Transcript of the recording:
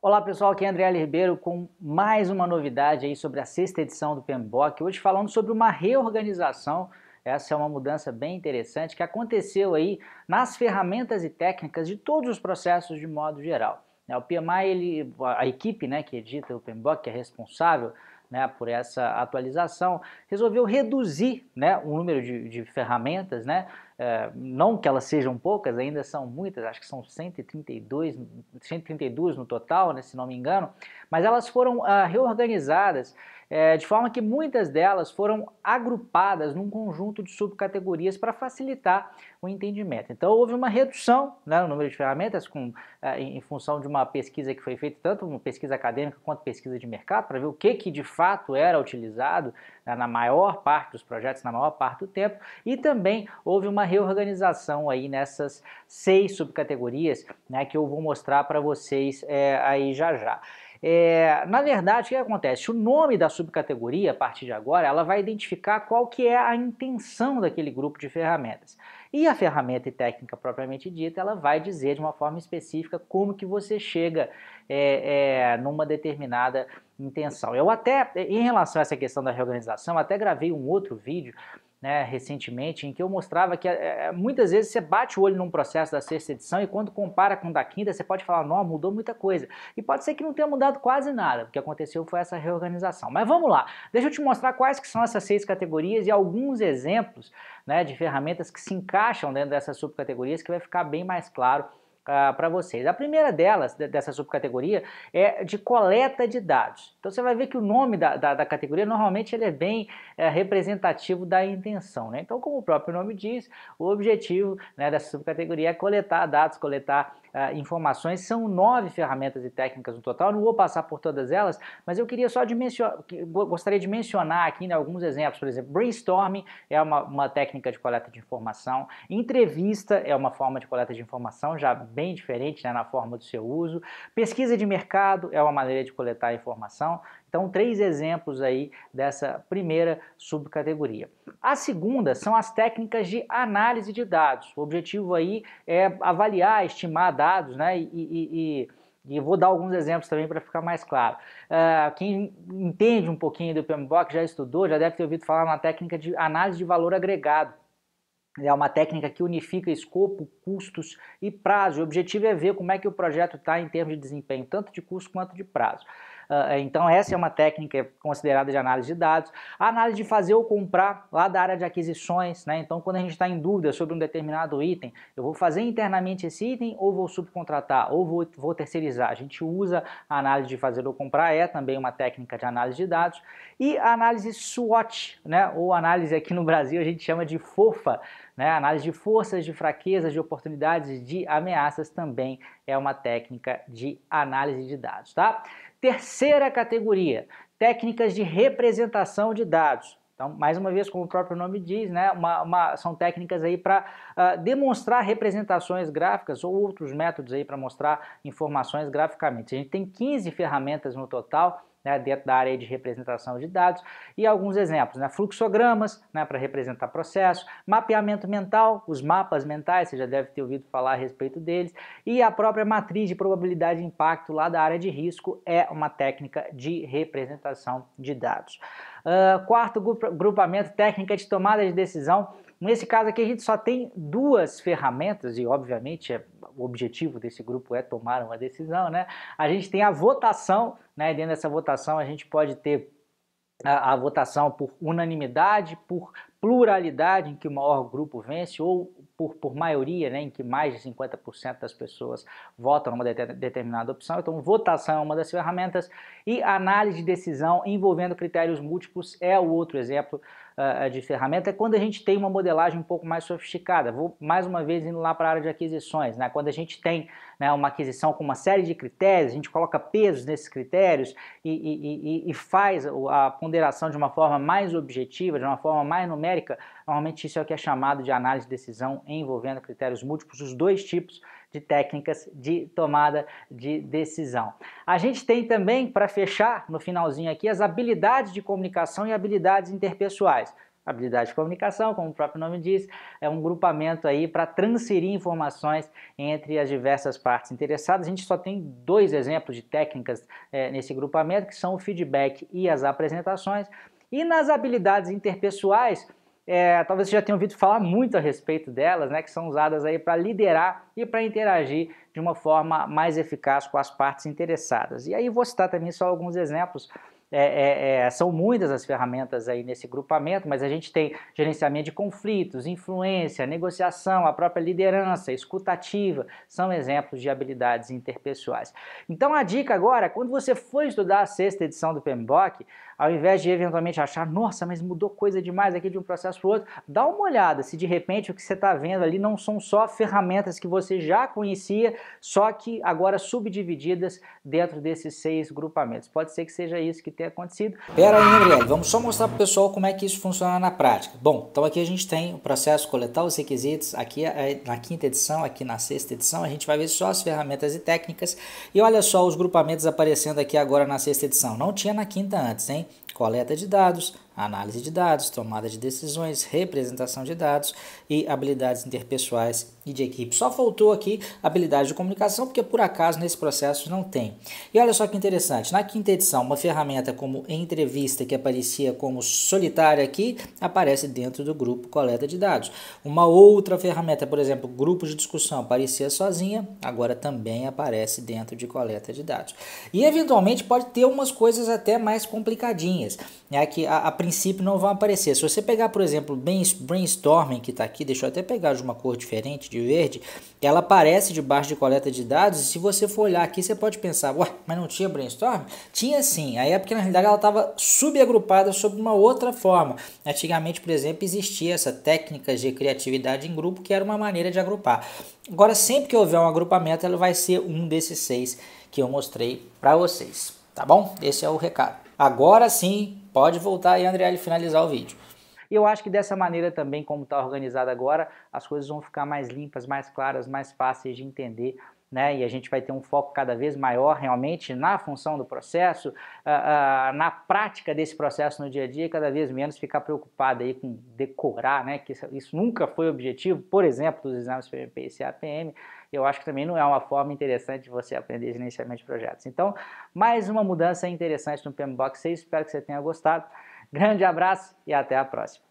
Olá pessoal, aqui é André L. Ribeiro com mais uma novidade aí sobre a sexta edição do PMBOK, hoje falando sobre uma reorganização. Essa é uma mudança bem interessante que aconteceu aí nas ferramentas e técnicas de todos os processos de modo geral. O PMI, a equipe que edita o PMBOK, que é responsável por essa atualização, resolveu reduzir o número de ferramentas, não que elas sejam poucas, ainda são muitas, acho que são 132 no total, se não me engano, mas elas foram reorganizadas de forma que muitas delas foram agrupadas num conjunto de subcategorias para facilitar o entendimento. Então houve uma redução no número de ferramentas em função de uma pesquisa que foi feita, tanto uma pesquisa acadêmica quanto pesquisa de mercado, para ver o que de fato era utilizado na maior parte dos projetos, na maior parte do tempo, e também houve uma reorganização aí nessas 6 subcategorias que eu vou mostrar para vocês aí já. Na verdade, o que acontece? O nome da subcategoria, a partir de agora, ela vai identificar qual que é a intenção daquele grupo de ferramentas. E a ferramenta e técnica propriamente dita, ela vai dizer de uma forma específica como que você chega numa determinada intenção. Eu até, em relação a essa questão da reorganização, até gravei um outro vídeo recentemente, em que eu mostrava que muitas vezes você bate o olho num processo da sexta edição e quando compara com o da quinta, você pode falar, não, mudou muita coisa. E pode ser que não tenha mudado quase nada, o que aconteceu foi essa reorganização. Mas vamos lá, deixa eu te mostrar quais que são essas 6 categorias e alguns exemplos de ferramentas que se encaixam dentro dessas subcategorias, que vai ficar bem mais claro para vocês. A primeira delas, dessa subcategoria, é de coleta de dados. Então você vai ver que o nome da categoria normalmente ele é bem representativo da intenção. Então, como o próprio nome diz, o objetivo dessa subcategoria é coletar dados, coletar informações. São 9 ferramentas e técnicas no total, eu não vou passar por todas elas, mas eu queria só gostaria de mencionar aqui alguns exemplos. Por exemplo, brainstorming é uma técnica de coleta de informação, entrevista é uma forma de coleta de informação, já bem diferente na forma do seu uso, pesquisa de mercado é uma maneira de coletar informação. Então, 3 exemplos aí dessa primeira subcategoria. A segunda são as técnicas de análise de dados. O objetivo aí é avaliar, estimar dados, e vou dar alguns exemplos também para ficar mais claro. Quem entende um pouquinho do PMBOK, já estudou, já deve ter ouvido falar na técnica de análise de valor agregado. É uma técnica que unifica escopo, custos e prazo. O objetivo é ver como é que o projeto está em termos de desempenho, tanto de custo quanto de prazo. Então essa é uma técnica considerada de análise de dados. A análise de fazer ou comprar, lá da área de aquisições, Então quando a gente está em dúvida sobre um determinado item, eu vou fazer internamente esse item ou vou subcontratar, ou vou terceirizar. A gente usa a análise de fazer ou comprar, é também uma técnica de análise de dados. E a análise SWOT, ou análise aqui no Brasil a gente chama de FOFA, análise de forças, de fraquezas, de oportunidades e de ameaças também é uma técnica de análise de dados, tá? Terceira categoria, técnicas de representação de dados. Então, mais uma vez, como o próprio nome diz, são técnicas aí para demonstrar representações gráficas ou outros métodos aí para mostrar informações graficamente. A gente tem 15 ferramentas no total, dentro da área de representação de dados, e alguns exemplos, fluxogramas, para representar processo, mapeamento mental, os mapas mentais, você já deve ter ouvido falar a respeito deles, e a própria matriz de probabilidade de impacto lá da área de risco é uma técnica de representação de dados. Quarto grupamento, técnica de tomada de decisão. Nesse caso aqui a gente só tem 2 ferramentas e obviamente o objetivo desse grupo é tomar uma decisão, A gente tem a votação, dentro dessa votação a gente pode ter a votação por unanimidade, por pluralidade, em que o maior grupo vence, ou por maioria, em que mais de 50% das pessoas votam numa determinada opção. Então, votação é uma das ferramentas e análise de decisão envolvendo critérios múltiplos é o outro exemplo de ferramenta. É quando a gente tem uma modelagem um pouco mais sofisticada. Vou mais uma vez indo lá para a área de aquisições, quando a gente tem uma aquisição com uma série de critérios, a gente coloca pesos nesses critérios e faz a ponderação de uma forma mais objetiva, de uma forma mais numérica. Normalmente isso é o que é chamado de análise de decisão envolvendo critérios múltiplos, os 2 tipos de técnicas de tomada de decisão. A gente tem também, para fechar no finalzinho aqui, as habilidades de comunicação e habilidades interpessoais. Habilidade de comunicação, como o próprio nome diz, é um grupamento aí para transferir informações entre as diversas partes interessadas. A gente só tem 2 exemplos de técnicas nesse grupamento, que são o feedback e as apresentações. E nas habilidades interpessoais, talvez você já tenha ouvido falar muito a respeito delas, né, que são usadas aí para liderar e para interagir de uma forma mais eficaz com as partes interessadas. E aí vou citar também só alguns exemplos. São muitas as ferramentas aí nesse grupamento, mas a gente tem gerenciamento de conflitos, influência, negociação, a própria liderança, escutativa, são exemplos de habilidades interpessoais. Então a dica agora, quando você for estudar a 6ª edição do PMBOK, ao invés de eventualmente achar, nossa, mas mudou coisa demais aqui de um processo para o outro, dá uma olhada se de repente o que você está vendo ali não são só ferramentas que você já conhecia, só que agora subdivididas dentro desses 6 grupamentos. Pode ser que seja isso que tenha acontecido. Pera aí, André, vamos só mostrar para o pessoal como é que isso funciona na prática. Bom, então aqui a gente tem o processo coletar os requisitos, aqui na 5ª edição, aqui na 6ª edição, a gente vai ver só as ferramentas e técnicas, e olha só os grupamentos aparecendo aqui agora na 6ª edição. Não tinha na 5ª antes, hein? Coleta de dados, análise de dados, tomada de decisões, representação de dados e habilidades interpessoais e de equipe. Só faltou aqui habilidade de comunicação, porque por acaso nesse processo não tem. E olha só que interessante, na 5ª edição, uma ferramenta como entrevista que aparecia como solitária aqui, aparece dentro do grupo coleta de dados. Uma outra ferramenta, por exemplo, grupo de discussão, aparecia sozinha, agora também aparece dentro de coleta de dados. E eventualmente pode ter umas coisas até mais complicadinhas, né, que a princípio não vão aparecer. Se você pegar, por exemplo, brainstorming, que está aqui, deixa eu até pegar de uma cor diferente, de verde, ela aparece debaixo de coleta de dados, e se você for olhar aqui, você pode pensar, ué, mas não tinha brainstorming? Tinha sim, aí é porque na realidade ela estava subagrupada sob uma outra forma. Antigamente, por exemplo, existia essa técnica de criatividade em grupo, que era uma maneira de agrupar. Agora, sempre que houver um agrupamento, ela vai ser um desses 6 que eu mostrei para vocês, tá bom? Esse é o recado. Agora sim, pode voltar aí, André, e finalizar o vídeo. E eu acho que dessa maneira também, como está organizado agora, as coisas vão ficar mais limpas, mais claras, mais fáceis de entender, né? E a gente vai ter um foco cada vez maior realmente na função do processo, na prática desse processo no dia a dia, e cada vez menos ficar preocupado aí com decorar, né? Que isso nunca foi o objetivo, por exemplo, dos exames PMP e CAPM. Eu acho que também não é uma forma interessante de você aprender gerenciamento de projetos. Então, mais uma mudança interessante no PMBOK 6, espero que você tenha gostado. Grande abraço e até a próxima.